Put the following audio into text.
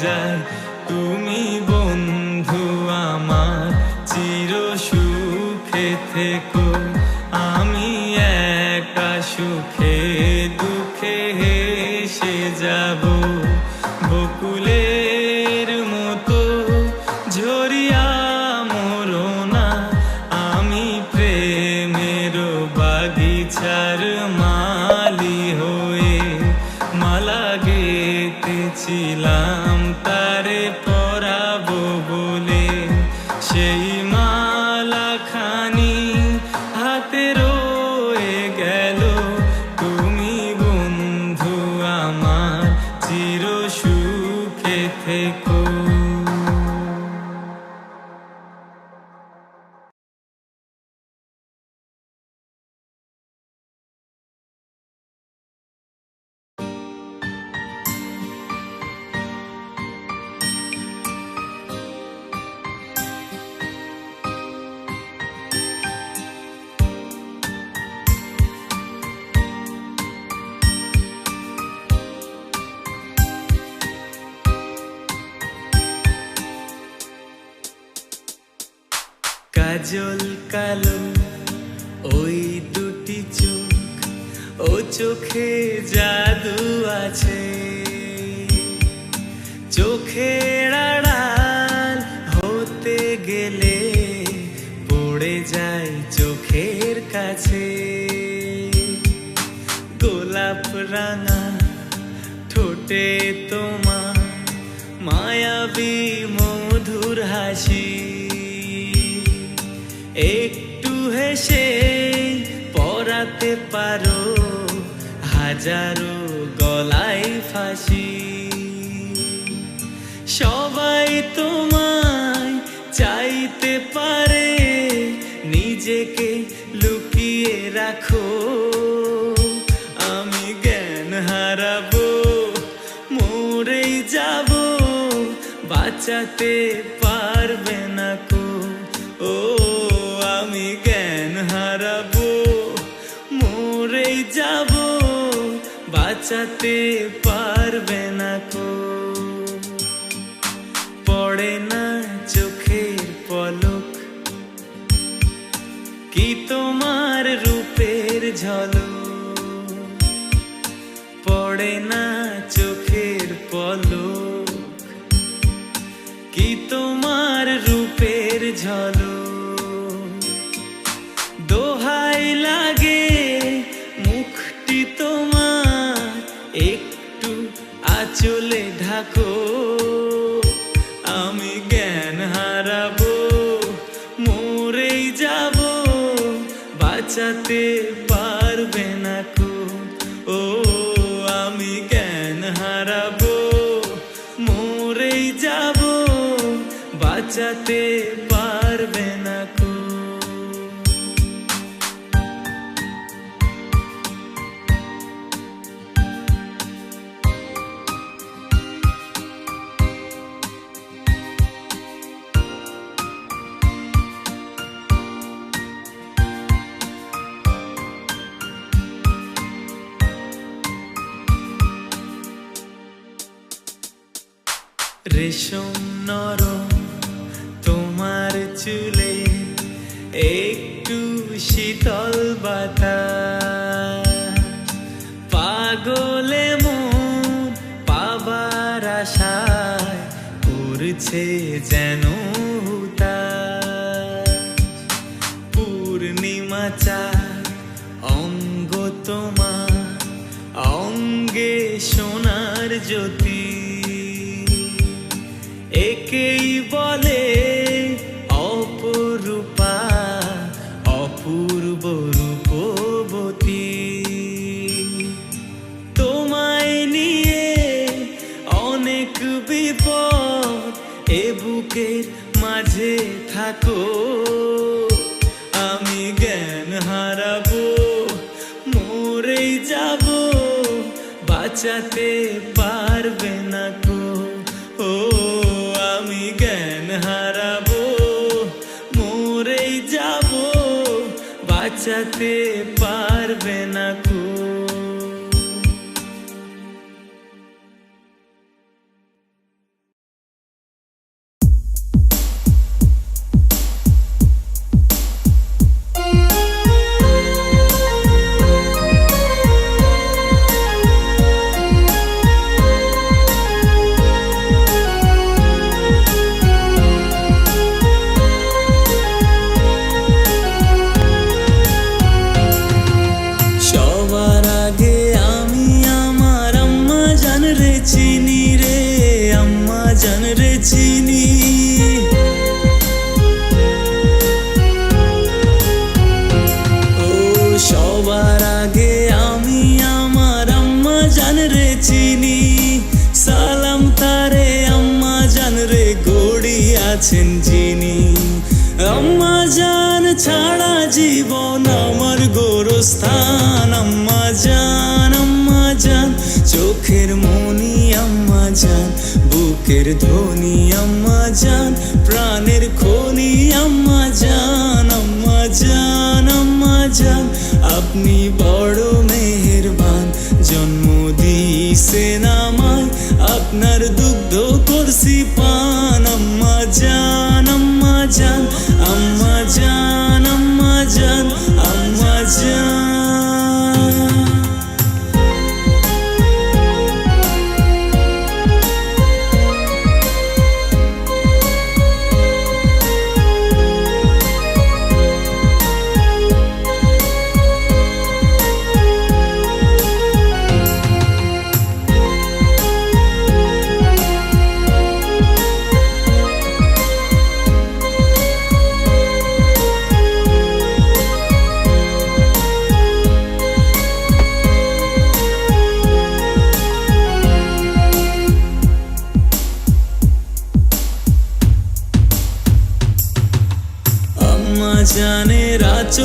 যায়। তুমি বন্ধু আমার চির সুখে থেকো, আমি একা সুখে দুঃখে হেসে যাব। বকুলের মতো ঝরিয়া মরো না, আমি প্রেমের বাগিচার মালি হয়ে মালা গেঁথেছিলাম তারে পরাবো বলে। সেই মালা খানি হাতে রয়ে গেল, তুমি বন্ধু আমার চির সুখে থেকো। কাজল কালো ওই দুটি চোখ, ও চোখে জাদু আছে। চোখের আড়াল হতে গেলে পড়ে যায় চোখের কাছে। গোলাপ রাঙা ঠোঁটে তোমার মায়াবী মধুর হাসি। একটু হেসে পরাতে পারো হাজারো গলায় ফাঁসি। সবাই তোমায় চাইতে পারে, নিজেকে লুকিয়ে রাখো। আমি জ্ঞান হারাবো, মরেই যাব, বাঁচাতে পারবে না কো। ও আমি জ্ঞান হারাবো, মরেই যাব, বাঁচাতে পারবে না কো। পড়ে না চোখের পলক, কি তোমার রূপের ঝলক। পড়ে না চোখের পলক, কি তোমার রূপের ঝলক। দোহাই লাগে মুখটি তোমার, একটু আঁচলে ঢাকো। আমি জ্ঞান হারাবো, মরেই যাব, বাঁচাতে পারবে না কো। ও আমি জ্ঞান হারাবো, মরেই যাব, বাঁচাতে পারবে না কো। রেশম নরম তোমার চুলে, একটু শীতল বাতাস। পাগলে মন পাবার আশায় করছে যেন হুতাশ। পূর্ণিমা চাঁদ অঙ্গ তোমার, অঙ্গে সোনার জ্যোতি। একেই বলে অপরূপা, অপূর্ব রূপবতী। তোমায় নিয়ে অনেক বিপদ, এ বুকের মাঝে থাকো। আমি জ্ঞান হারাবো, মরেই যাব, বাঁচাতে পারবে না কো। ও আমি জ্ঞান হারাবো, মরেই যাব, বাঁচাতে পারবে না কো। আছেন যিনি। আম্মা জান ছাড়া জীবন আমার গোরস্থান। আম্মা জান চোখের মনি আম্মা জান, বুকের ধ্বনি আম্মা জান, প্রাণের খনি আম্মা জান। আম্মা জান আপনি বড় মেহেরবান, জন্ম দিয়েছেন আমায়, আপনার দুগ্ধ করছি পান। আম্মা জান আম্মা জান আম্মা জান আম্মা জান আম্মা জান। আম্মা জানের আঁচল